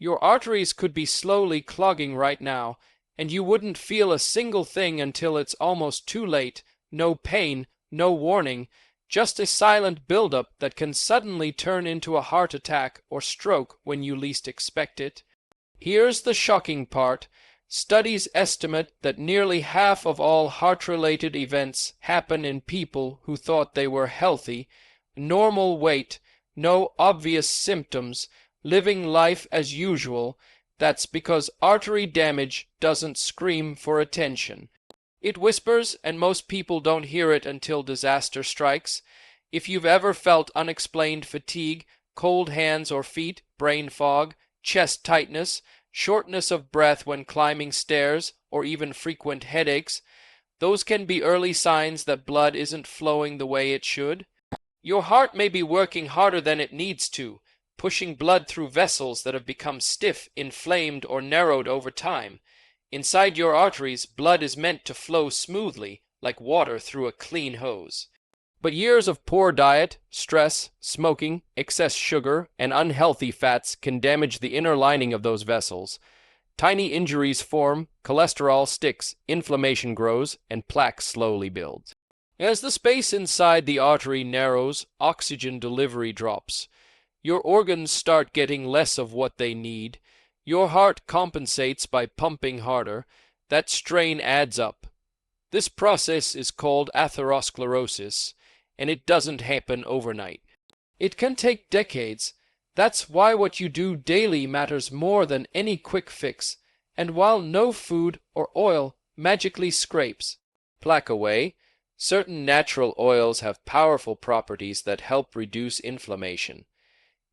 Your arteries could be slowly clogging right now, and you wouldn't feel a single thing until it's almost too late. No pain, no warning, just a silent buildup that can suddenly turn into a heart attack or stroke when you least expect it. Here's the shocking part. Studies estimate that nearly half of all heart-related events happen in people who thought they were healthy, normal weight, no obvious symptoms, living life as usual. That's because artery damage doesn't scream for attention. It whispers, and most people don't hear it until disaster strikes. If you've ever felt unexplained fatigue, cold hands or feet, brain fog, chest tightness, shortness of breath when climbing stairs, or even frequent headaches, those can be early signs that blood isn't flowing the way it should. Your heart may be working harder than it needs to, pushing blood through vessels that have become stiff, inflamed, or narrowed over time. Inside your arteries, blood is meant to flow smoothly, like water through a clean hose. But years of poor diet, stress, smoking, excess sugar, and unhealthy fats can damage the inner lining of those vessels. Tiny injuries form, cholesterol sticks, inflammation grows, and plaque slowly builds. As the space inside the artery narrows, oxygen delivery drops. Your organs start getting less of what they need. Your heart compensates by pumping harder. That strain adds up. This process is called atherosclerosis, and it doesn't happen overnight. It can take decades. That's why what you do daily matters more than any quick fix. And while no food or oil magically scrapes plaque away, certain natural oils have powerful properties that help reduce inflammation,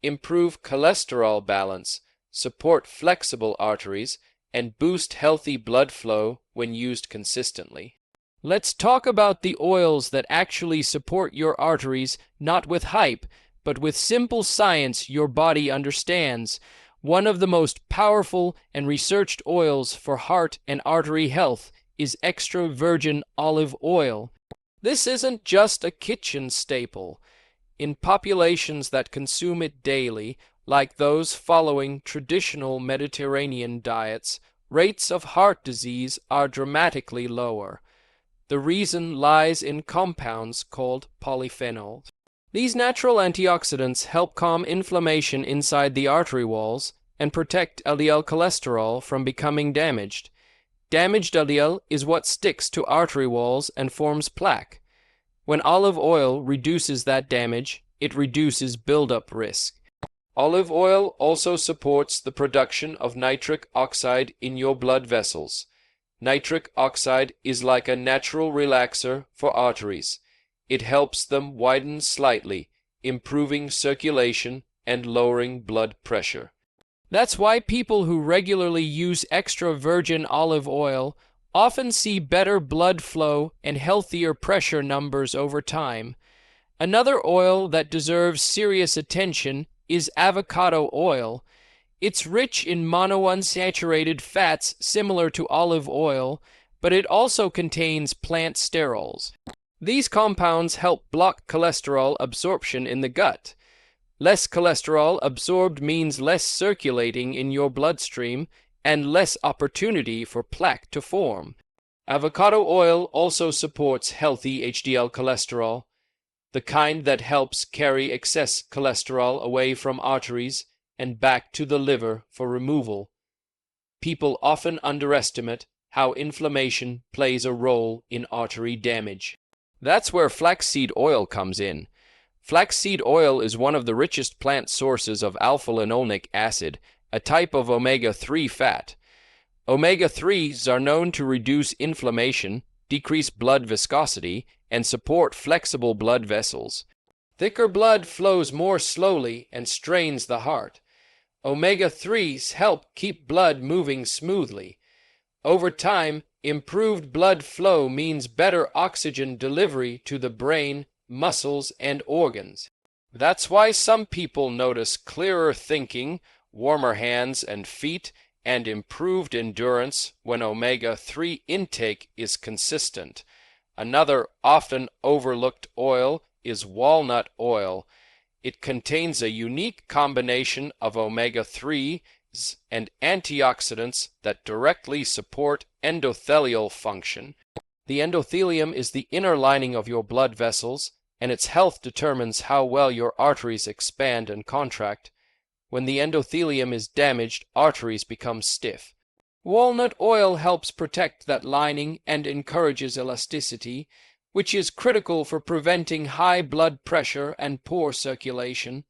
improve cholesterol balance, support flexible arteries, and boost healthy blood flow when used consistently. Let's talk about the oils that actually support your arteries, not with hype, but with simple science your body understands. One of the most powerful and researched oils for heart and artery health is extra virgin olive oil. This isn't just a kitchen staple. In populations that consume it daily, like those following traditional Mediterranean diets, rates of heart disease are dramatically lower. The reason lies in compounds called polyphenols. These natural antioxidants help calm inflammation inside the artery walls and protect LDL cholesterol from becoming damaged. Damaged LDL is what sticks to artery walls and forms plaque. When olive oil reduces that damage, it reduces buildup risk. Olive oil also supports the production of nitric oxide in your blood vessels. Nitric oxide is like a natural relaxer for arteries. It helps them widen slightly, improving circulation and lowering blood pressure. That's why people who regularly use extra virgin olive oil often see better blood flow and healthier pressure numbers over time. Another oil that deserves serious attention is avocado oil. It's rich in monounsaturated fats similar to olive oil, but it also contains plant sterols. These compounds help block cholesterol absorption in the gut. Less cholesterol absorbed means less circulating in your bloodstream and less opportunity for plaque to form. Avocado oil also supports healthy HDL cholesterol, the kind that helps carry excess cholesterol away from arteries and back to the liver for removal. People often underestimate how inflammation plays a role in artery damage. That's where flaxseed oil comes in. Flaxseed oil is one of the richest plant sources of alpha-linolenic acid, a type of omega-3 fat. Omega-3s are known to reduce inflammation, decrease blood viscosity, and support flexible blood vessels. Thicker blood flows more slowly and strains the heart. Omega-3s help keep blood moving smoothly. Over time, improved blood flow means better oxygen delivery to the brain, muscles, and organs. That's why some people notice clearer thinking, warmer hands and feet, and improved endurance when omega-3 intake is consistent. Another often overlooked oil is walnut oil. It contains a unique combination of omega-3 and antioxidants that directly support endothelial function. The endothelium is the inner lining of your blood vessels, and its health determines how well your arteries expand and contract. When the endothelium is damaged, arteries become stiff. Walnut oil helps protect that lining and encourages elasticity, which is critical for preventing high blood pressure and poor circulation.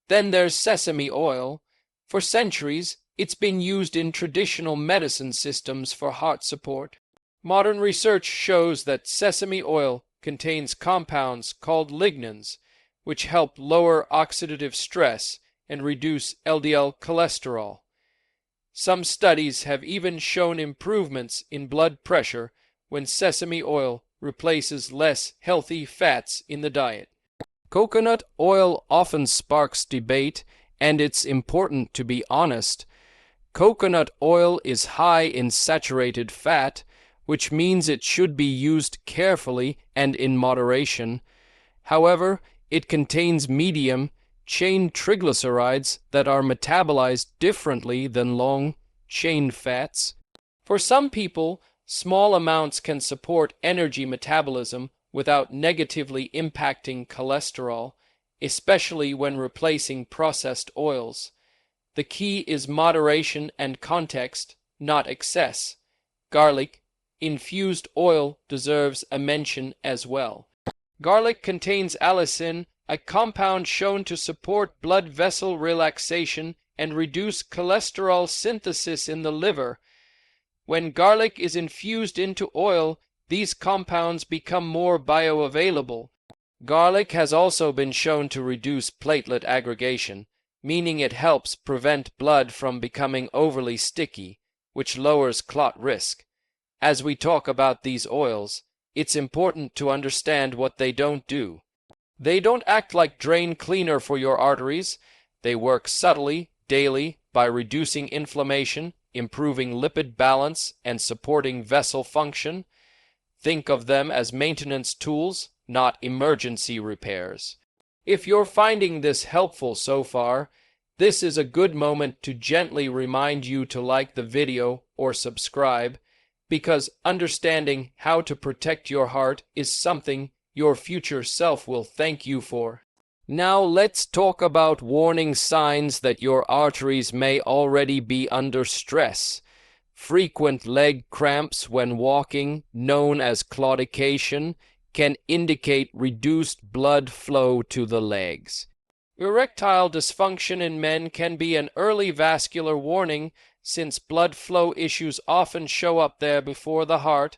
Then there's sesame oil. For centuries, it's been used in traditional medicine systems for heart support. Modern research shows that sesame oil contains compounds called lignans, which help lower oxidative stress and reduce LDL cholesterol. Some studies have even shown improvements in blood pressure when sesame oil replaces less healthy fats in the diet. Coconut oil often sparks debate, and it's important to be honest. Coconut oil is high in saturated fat, which means it should be used carefully and in moderation. However, it contains medium-chain triglycerides that are metabolized differently than long-chain fats. For some people, small amounts can support energy metabolism without negatively impacting cholesterol, especially when replacing processed oils. The key is moderation and context, not excess. Garlic, infused oil, deserves a mention as well. Garlic contains allicin, a compound shown to support blood vessel relaxation and reduce cholesterol synthesis in the liver. When garlic is infused into oil, these compounds become more bioavailable. Garlic has also been shown to reduce platelet aggregation, meaning it helps prevent blood from becoming overly sticky, which lowers clot risk. As we talk about these oils, it's important to understand what they don't do. They don't act like drain cleaner for your arteries. They work subtly, daily, by reducing inflammation, improving lipid balance, and supporting vessel function. Think of them as maintenance tools, not emergency repairs. If you're finding this helpful so far, this is a good moment to gently remind you to like the video or subscribe, because understanding how to protect your heart is something your future self will thank you for. Now let's talk about warning signs that your arteries may already be under stress. Frequent leg cramps when walking, known as claudication, can indicate reduced blood flow to the legs. Erectile dysfunction in men can be an early vascular warning, since blood flow issues often show up there before the heart.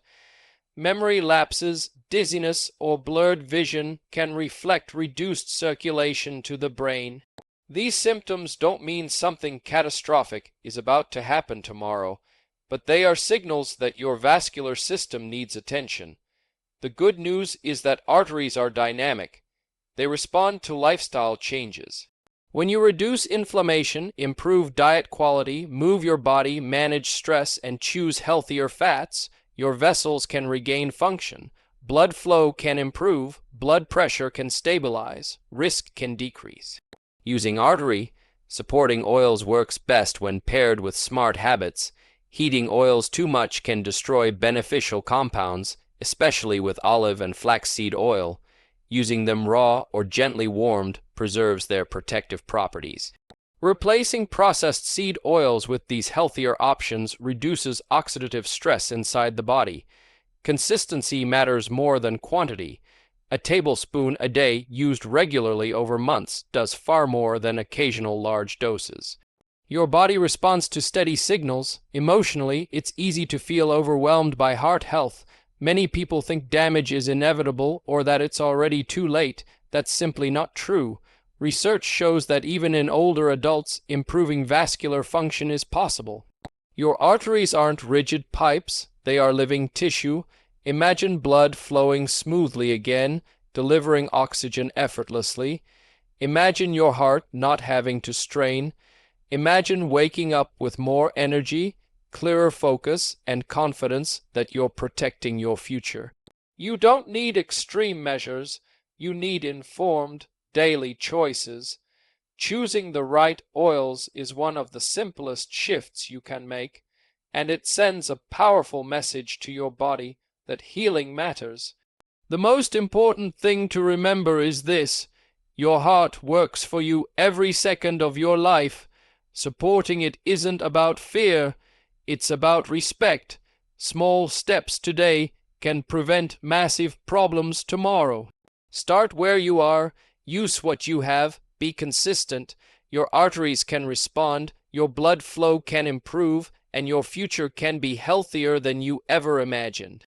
Memory lapses, dizziness, or blurred vision can reflect reduced circulation to the brain. These symptoms don't mean something catastrophic is about to happen tomorrow, but they are signals that your vascular system needs attention. The good news is that arteries are dynamic. They respond to lifestyle changes. When you reduce inflammation, improve diet quality, move your body, manage stress, and choose healthier fats, your vessels can regain function. Blood flow can improve, blood pressure can stabilize, risk can decrease. Using artery supporting oils works best when paired with smart habits. Heating oils too much can destroy beneficial compounds, especially with olive and flaxseed oil. Using them raw or gently warmed preserves their protective properties. Replacing processed seed oils with these healthier options reduces oxidative stress inside the body. Consistency matters more than quantity. A tablespoon a day used regularly over months does far more than occasional large doses. Your body responds to steady signals. Emotionally, it's easy to feel overwhelmed by heart health. Many people think damage is inevitable or that it's already too late. That's simply not true. Research shows that even in older adults, improving vascular function is possible. Your arteries aren't rigid pipes, they are living tissue. Imagine blood flowing smoothly again, delivering oxygen effortlessly. Imagine your heart not having to strain. Imagine waking up with more energy, clearer focus, and confidence that you're protecting your future. You don't need extreme measures, you need informed, daily choices. Choosing the right oils is one of the simplest shifts you can make, and it sends a powerful message to your body that healing matters. The most important thing to remember is this: your heart works for you every second of your life. Supporting it isn't about fear, it's about respect. Small steps today can prevent massive problems tomorrow. Start where you are, use what you have, be consistent. Your arteries can respond, your blood flow can improve, and your future can be healthier than you ever imagined.